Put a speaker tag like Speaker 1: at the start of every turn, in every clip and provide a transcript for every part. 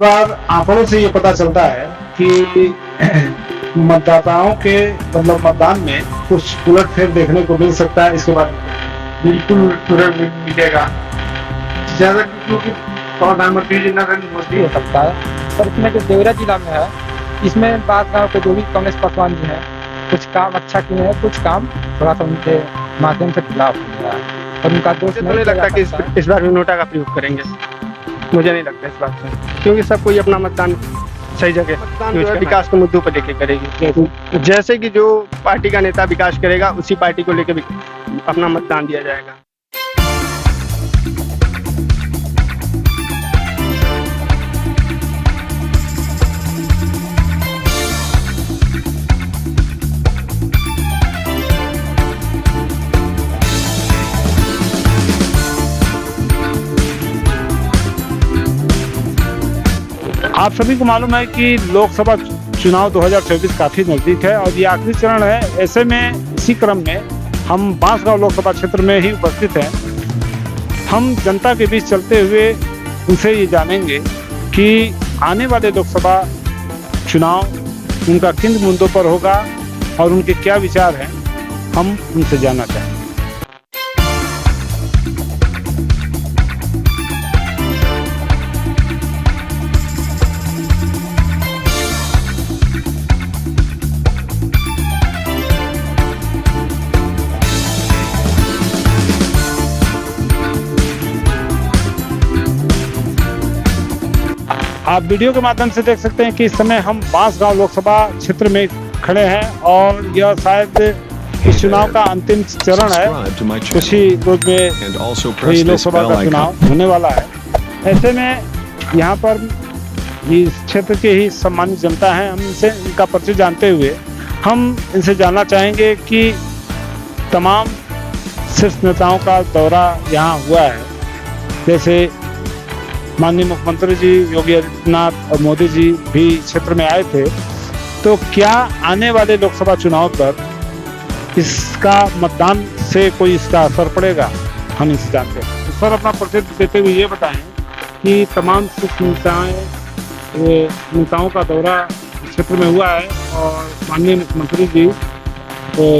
Speaker 1: बार आंकड़ों से ये पता चलता है कि मतदाताओं के मतलब मतदान में कुछ उलटफेर देखने को मिल सकता है। इसके बाद
Speaker 2: बिल्कुल तुरंत मिलेगा ज्यादा, क्योंकि प्रधानमंत्री जी नरेंद्र मोदी
Speaker 3: हो सकता है। पर इसमें जो देवरा जिला में है, इसमें बात गाँव के जो भी कांग्रेस पकवान जी हैं, कुछ काम अच्छा किए हैं, कुछ काम थोड़ा सा उनके माध्यम से खिलाफ हो रहा है। और उनका दोस्त
Speaker 2: नहीं लगता कि इस बार भी नोटा का प्रयोग करेंगे। मुझे नहीं लगता इस बात से, क्योंकि सब कोई अपना मतदान सही जगह जो है विकास के मुद्दों पर लेके करेगी। जैसे कि जो पार्टी का नेता विकास करेगा उसी पार्टी को लेकर अपना मतदान दिया जाएगा।
Speaker 1: आप सभी को मालूम है कि लोकसभा चुनाव 2024 काफी नजदीक है और ये आखिरी चरण है। ऐसे में इसी क्रम में हम बांसगांव लोकसभा क्षेत्र में ही उपस्थित हैं। हम जनता के बीच चलते हुए उनसे ये जानेंगे कि आने वाले लोकसभा चुनाव उनका किन मुद्दों पर होगा और उनके क्या विचार हैं, हम उनसे जानना चाहेंगे। आप वीडियो के माध्यम से देख सकते हैं कि इस समय हम बांसगांव लोकसभा क्षेत्र में खड़े हैं और यह शायद इस चुनाव का अंतिम चरण है। कुछ ही रोज में ये लोकसभा का चुनाव होने वाला है। ऐसे में यहाँ पर इस क्षेत्र के ही सम्मानित जनता हैं। हम इनसे इनका परिचय जानते हुए हम इनसे जानना चाहेंगे कि तमाम शीर्ष नेताओं का दौरा यहाँ हुआ है। जैसे माननीय मुख्यमंत्री जी योगी आदित्यनाथ और मोदी जी भी क्षेत्र में आए थे, तो क्या आने वाले लोकसभा चुनाव पर इसका मतदान से कोई इसका असर पड़ेगा, हम इसे जानते हैं। तो सर, अपना परिचय देते हुए ये बताएं कि तमाम शीर्ष नेताओं का दौरा क्षेत्र में हुआ है और माननीय मुख्यमंत्री जी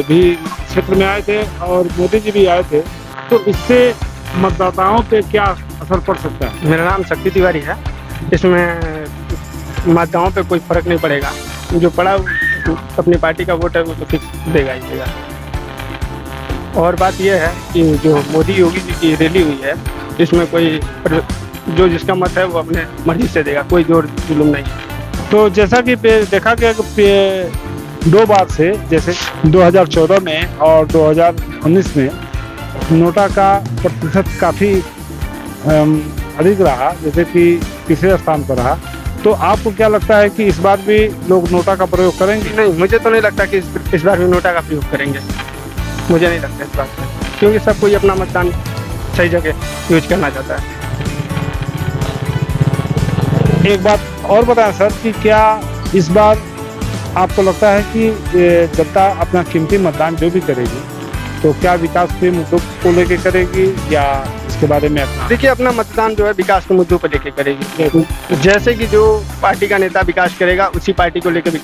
Speaker 1: भी क्षेत्र में आए थे और मोदी जी भी आए थे, तो इससे मतदाताओं पे क्या असर पड़ सकता है?
Speaker 2: मेरा नाम शक्ति तिवारी है। इसमें मतदाताओं पे कोई फर्क नहीं पड़ेगा। जो पड़ा अपनी पार्टी का वोट है वो तो फिक्स देगा ही देगा। और बात यह है कि जो मोदी योगी जी की रैली हुई है, इसमें कोई जो जिसका मत है वो अपने मर्जी से देगा, कोई जोर जुलूम नहीं।
Speaker 1: तो जैसा कि देखा गया कि 2 बार से, जैसे 2014 में और 2019 में नोटा का प्रतिशत काफ़ी अधिक रहा, जैसे कि तीसरे स्थान पर रहा। तो आपको क्या लगता है कि इस बार भी लोग नोटा का प्रयोग करेंगे?
Speaker 2: नहीं, मुझे तो नहीं लगता कि इस बार भी नोटा का प्रयोग करेंगे। मुझे नहीं लगता इस बात से, क्योंकि सब कोई अपना मतदान सही जगह यूज करना चाहता है।
Speaker 1: एक बात और बताएं सर कि क्या इस बार आपको लगता है कि जनता अपना कीमती मतदान जो भी करेगी तो क्या विकास के मुद्दों को लेके करेगी या इसके बारे में अपना?
Speaker 2: देखिए, अपना मतदान जो है विकास के मुद्दों पर लेके करेगी। जैसे कि जो पार्टी का नेता विकास करेगा उसी पार्टी को लेकर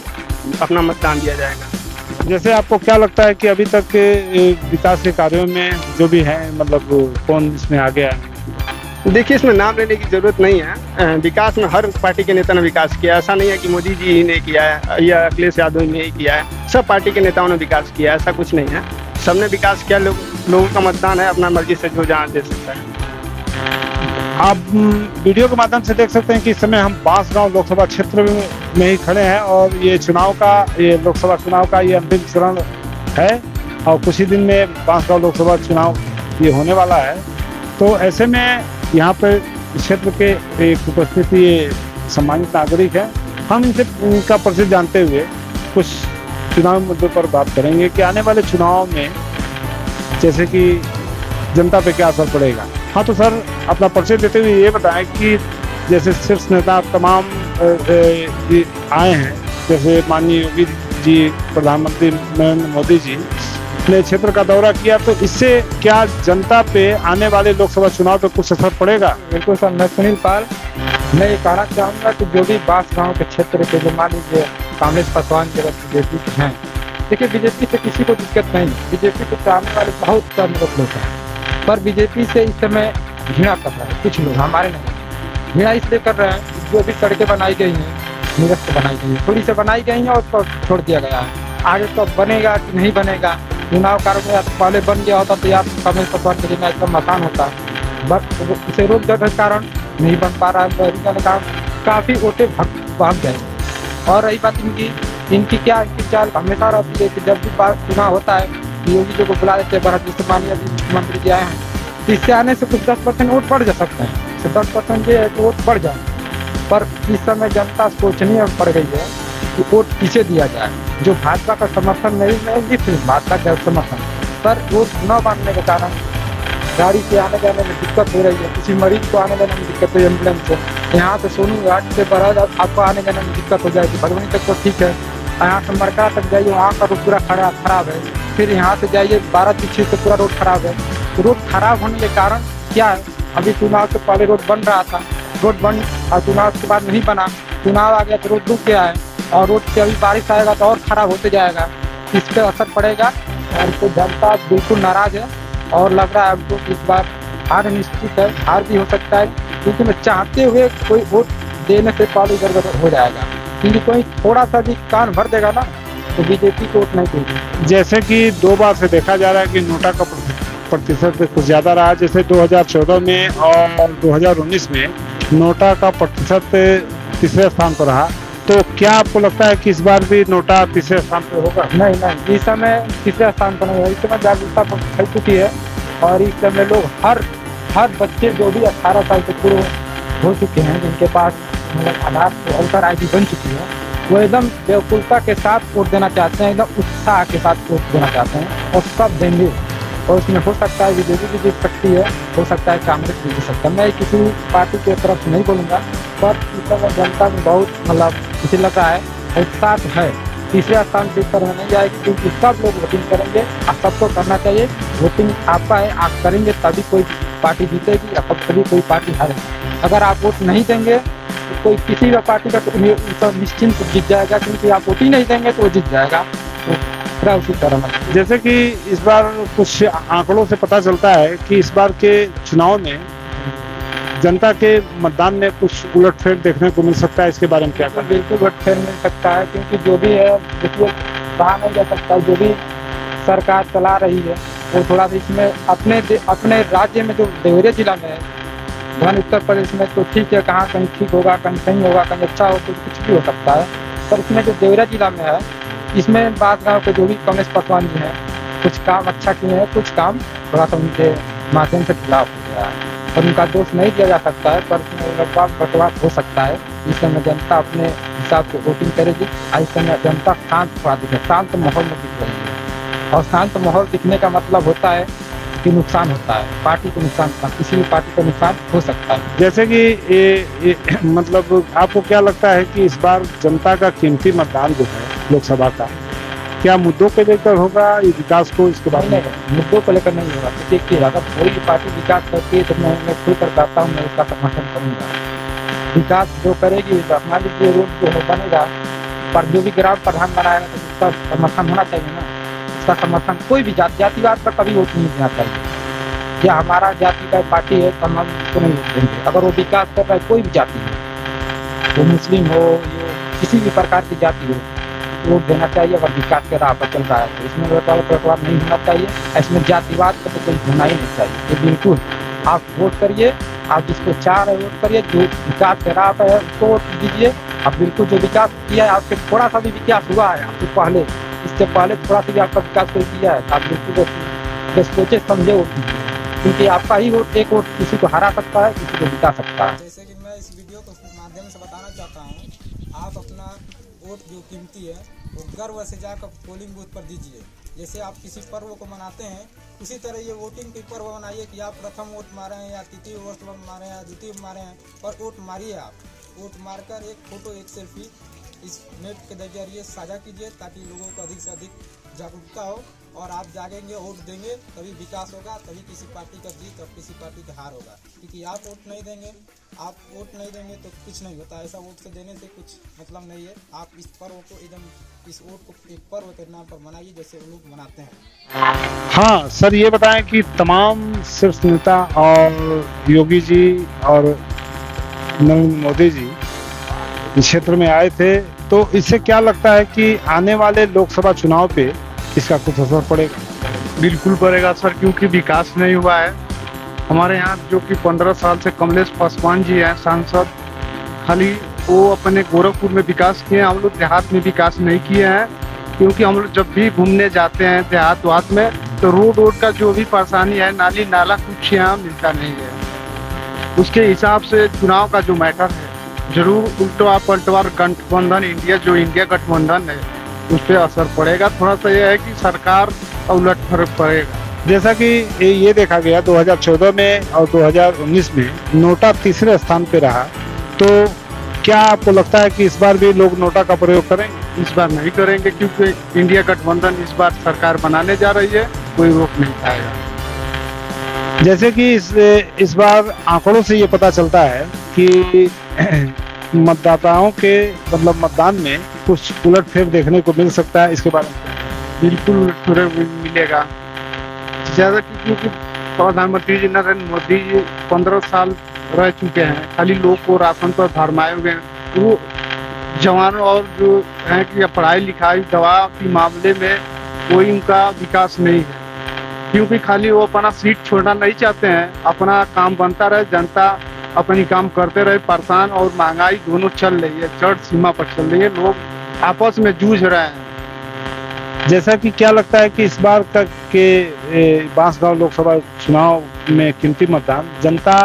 Speaker 2: अपना मतदान दिया जाएगा।
Speaker 1: जैसे आपको क्या लगता है कि अभी तक के विकास के कार्यों में जो भी है, मतलब कौन इसमें आगे है?
Speaker 2: देखिए, इसमें नाम लेने की जरूरत नहीं है। विकास में हर पार्टी के नेता ने विकास किया। ऐसा नहीं है कि मोदी जी ही ने किया है या अखिलेश यादव ने ही किया है। सब पार्टी के नेताओं ने विकास किया, ऐसा कुछ नहीं है। सबने विकास किया। लोगों का मतदान है, अपना मर्जी से जो जहाँ दे सकता है।
Speaker 1: आप वीडियो के माध्यम से देख सकते हैं कि इस समय हम बांसगांव लोकसभा क्षेत्र में ही खड़े हैं और ये लोकसभा चुनाव का ये अंतिम चरण है और कुछ ही दिन में बांसगांव लोकसभा चुनाव ये होने वाला है। तो ऐसे में यहाँ पर क्षेत्र के एक उपस्थित ये सम्मानित नागरिक हैं। हम इनका परिचय जानते हुए कुछ चुनाव मुद्दों पर बात करेंगे कि आने वाले चुनाव में जैसे कि जनता पे क्या असर पड़ेगा। हाँ, तो सर, अपना परिचय देते हुए ये बताएं कि जैसे शीर्ष नेता तमाम आए हैं, जैसे माननीय योगी जी, प्रधानमंत्री नरेंद्र मोदी जी ने क्षेत्र का दौरा किया, तो इससे क्या जनता पे आने वाले लोकसभा चुनाव पे कुछ असर पड़ेगा?
Speaker 3: बिल्कुल सर, मैं सुनील पाल मैं ये कहना चाहूँगा कि जो भी बास गांव के क्षेत्र के जो मान लीजिए कांग्रेस पासवान के बीजेपी के हैं, देखिए बीजेपी से किसी को दिक्कत नहीं है, बीजेपी को चाहने वाले बहुत कम लोग हैं, पर बीजेपी से इस समय घृणा कर रहे हैं कुछ लोग, हमारे नहीं। घृणा इसलिए कर रहे हैं जो भी सड़कें बनाई गई हैं निरस्त बनाई गई है, थोड़ी से बनाई गई हैं और उसको छोड़ दिया गया है। आगे तो बनेगा कि नहीं बनेगा, चुनाव कार्य में पहले बन गया होता तो यार कांग्रेस पासवान के लिए एकदम आसान होता, बट इसे रोक देने के कारण नहीं बन पा रहा है, के कारण काफ़ी वोटें भाग गए। और रही बात इनकी चाल हमेशा रहती है कि जब भी चुनाव होता है योगी जी को बुला देते हैं, जिससे माननीय मुख्यमंत्री जी आए हैं, तो इससे आने से कुछ 10% वोट बढ़ जा सकते हैं, तो 10% ये है कि वोट बढ़ जाए। पर इस समय जनता सोचने में पड़ गई है कि वोट पीछे दिया जाए, जो भाजपा का समर्थन नहीं फिर भाजपा का समर्थन, पर वोट न मानने के कारण गाड़ी से आने जाने में दिक्कत हो रही है, किसी मरीज को आने जाने में दिक्कत हो रही है एम्बुलेंस से, यहाँ से सोनू घाट से बरौदा आपको आने जाने में दिक्कत हो जाएगी, भदोही तक तो ठीक है, यहाँ से मरका तक जाइए वहाँ का रोड पूरा खराब है, फिर यहाँ से जाइए 12 से पूरा रोड खराब है। तो रोड खराब होने के कारण क्या है, अभी चुनाव से पहले रोड बन रहा था, रोड बन और चुनाव के बाद नहीं बना, चुनाव आ गया तो रोड रुक गया है, और रोड से अभी बारिश आएगा तो और खराब होते जाएगा, इस पर असर पड़ेगा। और तो जनता बिल्कुल नाराज है और लग रहा है हमको इस बार हार निश्चित है, हार भी हो सकता है, क्योंकि मैं चाहते हुए कोई वोट देने से पहले गड़बड़ हो जाएगा, क्योंकि कोई थोड़ा सा भी कान भर देगा ना तो बीजेपी को वोट नहीं देगी।
Speaker 1: जैसे कि 2 बार से देखा जा रहा है कि नोटा का प्रतिशत कुछ ज़्यादा रहा, जैसे 2014 में और 2019 में नोटा का प्रतिशत तीसरे स्थान पर रहा, तो क्या आपको लगता है कि इस बार भी नोटा तीसरे स्थान पर होगा?
Speaker 3: नहीं, इस समय तीसरे स्थान पर नहीं है, इस समय जागरूकता फैल चुकी है और इस समय लोग हर बच्चे जो भी 18 साल से पूरे हो चुके हैं, जिनके पास मतलब आधार वोटर ID बन चुकी है, वो एकदम बेवकूफ़ता के साथ वोट देना चाहते हैं, एकदम उत्साह के साथ वोट देना चाहते हैं और सब देंगे। और उसमें हो सकता है बीजेपी भी जीत सकती है, हो सकता है कांग्रेस भी जीत सकता है। मैं किसी पार्टी की तरफ नहीं बोलूँगा, पर इस समय जनता में बहुत मतलब मुझे लग रहा है उत्साह है, तीसरे स्थान पे पर नहीं जाएगी, क्योंकि सब लोग वोटिंग करेंगे और सबको करना चाहिए। वोटिंग आपका है, आप करेंगे तभी कोई पार्टी जीतेगी और तभी कोई पार्टी हारेगी। अगर आप वोट नहीं देंगे तो कोई किसी भी पार्टी का तो निश्चिंत जीत जाएगा, क्योंकि आप वोट ही नहीं देंगे तो वो जीत जाएगा। तो उसी तरह
Speaker 1: जैसे कि इस बार कुछ आंकड़ों से पता चलता है कि इस बार के चुनाव में जनता के मतदान में कुछ उलटफेर देखने को मिल सकता है, इसके बारे में क्या कहना?
Speaker 3: बिल्कुल उलटफेर मिल सकता है, क्योंकि जो भी है देखिए कहा नहीं जा सकता, जो भी सरकार चला रही है वो थोड़ा सा इसमें अपने राज्य में जो देवरिया जिला में है, धन उत्तर प्रदेश में तो ठीक है, कहाँ कहीं ठीक होगा, कहीं सही होगा, कहीं अच्छा हो, तो कुछ भी हो सकता है। पर इसमें जो देवरिया जिला में है, इसमें बात गाँव के जो भी कांग्रेस पासवान जी हैं कुछ काम अच्छा किए हैं, कुछ काम थोड़ा सा उनके माध्यम से खिलाफ हो गया है, और उनका दोष नहीं दिया जा सकता है, पर बटवार हो सकता है। इस समय जनता अपने हिसाब से वोटिंग करेगी, इस समय जनता शांत थोड़ा दिखे, शांत माहौल में दिख रही है, और शांत माहौल दिखने का मतलब होता है कि नुकसान होता है, पार्टी को नुकसान, किसी भी पार्टी को नुकसान हो सकता है।
Speaker 1: जैसे कि ये मतलब आपको क्या लगता है कि इस बार जनता का कीमती मतदान जो है लोकसभा का, क्या मुद्दों को लेकर होगा या विकास को, इसके बारे में?
Speaker 3: मुद्दों को लेकर नहीं होगा, तो देखिए अगर कोई भी पार्टी विकास करती है तो मैं खुल कर कहता हूँ मैं उसका समर्थन करूँगा। विकास जो करेगी, मान लीजिए रोड जो है बनेगा, पर जो भी ग्राम प्रधान बनाएगा तो उसका समर्थन होना चाहिए ना, उसका समर्थन कोई भी जातिवाद पर कभी वोट नहीं देना चाहिए। क्या हमारा जाति का पार्टी है तो हम उसको नहीं वोट देंगे, अगर वो विकास कर रहा है कोई भी जाति हो, वो मुस्लिम हो, किसी भी प्रकार की जाति हो, वोट देना चाहिए। अगर विकास के राह पर चल रहा है तो इसमें बटवारा नहीं होना चाहिए, इसमें जातिवाद का तो कोई होना ही नहीं चाहिए। तो बिल्कुल आप वोट करिए, आप जिसको चाह रहे वोट करिए, जो विकास के राह पर है उसको वोट दीजिए। आप बिल्कुल जो विकास किया है, आपसे थोड़ा सा भी विकास हुआ है आपसे पहले, इससे पहले थोड़ा सा भी आपका विकास कोई किया है, आप बिल्कुल सोचे समझे वोट दीजिए, क्योंकि आपका ही वोट एक वोट किसी को हरा सकता है, किसी को जिता सकता है।
Speaker 4: जैसे कि मैं इस वीडियो को माध्यम से बताना चाहता हूँ, आप अपना वोट जो कीमती है वो गर्व से जाकर पोलिंग बूथ पर दीजिए। जैसे आप किसी पर्व को मनाते हैं, उसी तरह ये वोटिंग के पर्व मनाइए कि आप प्रथम वोट मारे हैं या तृतीय वोट मारे हैं या द्वितीय मारे हैं, और वोट मारिए। आप वोट मारकर एक फ़ोटो, एक सेल्फी इस नेट के जरिए साझा कीजिए ताकि लोगों को अधिक से अधिक जागरूकता हो और आप जागेंगे, वोट देंगे, तभी विकास होगा, तभी किसी पार्टी का जीत और किसी पार्टी का हार होगा। क्योंकि आप वोट नहीं देंगे तो कुछ नहीं होता। ऐसा वोट से देने से कुछ मतलब नहीं है। आप इस पर्व को इस वोट को एक पर्व के नाम पर मनाइए जैसे वो लोग मनाते हैं।
Speaker 1: हाँ सर, ये बताएं कि तमाम शीर्ष नेता और योगी जी और नरेंद्र मोदी जी इस क्षेत्र में आए थे, तो इससे क्या लगता है कि आने वाले लोकसभा चुनाव पे इसका कुछ असर पड़ेगा?
Speaker 5: बिल्कुल पड़ेगा सर, क्योंकि विकास नहीं हुआ है हमारे यहाँ। जो कि 15 साल से कमलेश पासवान जी हैं सांसद, खाली वो अपने गोरखपुर में विकास किए हैं, हम लोग देहात में विकास नहीं किए हैं। क्योंकि हम लोग जब भी घूमने जाते हैं देहात वात में, तो रोड का जो भी परेशानी है, नाली नाला कुछ यहाँ मिलता नहीं है। उसके हिसाब से चुनाव का जो मैटर है, जरूर उल्टा पलटवार गठबंधन इंडिया गठबंधन है, उस पर असर पड़ेगा। थोड़ा सा यह है कि सरकार उलट फर्क पड़ेगा।
Speaker 1: जैसा कि ये देखा गया 2014 में और 2019 में नोटा तीसरे स्थान पे रहा, तो क्या आपको लगता है कि इस बार भी लोग नोटा का प्रयोग करेंगे?
Speaker 5: इस बार नहीं करेंगे, क्योंकि इंडिया गठबंधन इस बार सरकार बनाने जा रही है, कोई रोक नहीं पाएगा।
Speaker 1: जैसे कि इस बार आंकड़ों से ये पता चलता है कि मतदाताओं के मतलब मतदान में कुछ उलटफेर देखने को मिल सकता है। इसके बारे में
Speaker 5: बिल्कुल उलटफेर मिलेगा ज़्यादा, क्योंकि प्रधानमंत्री जी नरेंद्र मोदी जी 15 साल रह चुके हैं, खाली लोग को राशन पर भरमाए हुए हैं। वो जवान और जो है कि पढ़ाई लिखाई दवा के मामले में कोई उनका विकास नहीं है, क्योंकि खाली वो अपना सीट छोड़ना नहीं चाहते हैं। अपना काम बनता रहे, जनता अपनी काम करते रहे। परेशान और महंगाई दोनों चल रही है, चढ़ सीमा पर चल रही है, लोग आपस में जूझ रहे हैं।
Speaker 1: जैसा कि क्या लगता है कि इस बार तक के बांसगांव लोकसभा चुनाव में कीमती मतदान जनता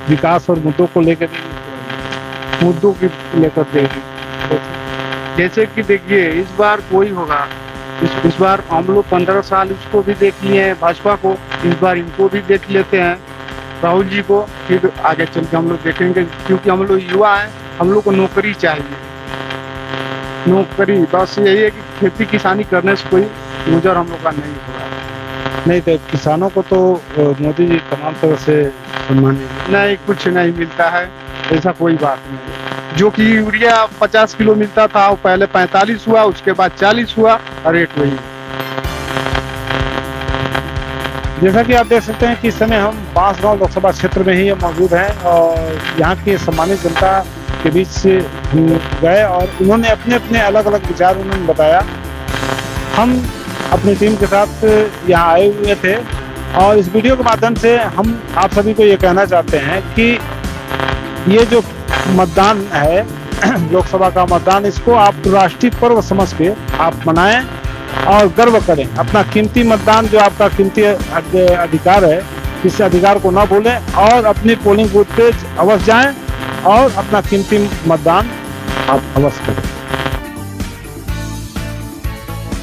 Speaker 1: विकास और मुद्दों को लेकर देगी?
Speaker 5: जैसे कि देखिए इस बार कोई होगा, इस बार हम लोग 15 साल उसको भी देख लिए हैं भाजपा को, इस बार इनको भी देख लेते हैं राहुल जी को, फिर आगे चल के हम लोग देखेंगे। क्योंकि हम लोग युवा हैं, हम लोग को नौकरी चाहिए, नौकरी। बस यही है कि खेती किसानी करने से कोई गुजर हम लोग का नहीं होगा।
Speaker 1: नहीं तो किसानों को तो मोदी जी तमाम तरह से सम्मानित
Speaker 5: नहीं, कुछ नहीं मिलता है, ऐसा कोई बात नहीं। जो कि यूरिया 50 किलो मिलता था, वो पहले 45 हुआ, उसके बाद 40 हुआ, रेट वही।
Speaker 1: जैसा कि आप देख सकते हैं कि इस समय हम बांसगांव लोकसभा क्षेत्र में ही मौजूद हैं और यहाँ की सम्मानित जनता के बीच से हम गए और उन्होंने अपने अपने अलग अलग विचार उन्होंने बताया। हम अपनी टीम के साथ यहाँ आए हुए थे और इस वीडियो के माध्यम से हम आप सभी को ये कहना चाहते हैं कि ये जो मतदान है लोकसभा का मतदान, इसको आप राष्ट्रीय पर्व समझ के आप मनाएं और गर्व करें। अपना कीमती मतदान जो आपका कीमती अधिकार है, इस अधिकार को ना भूलें और अपनी पोलिंग बूथ पे अवश्य जाएं और अपना कीमती मतदान आप अवश्य करें।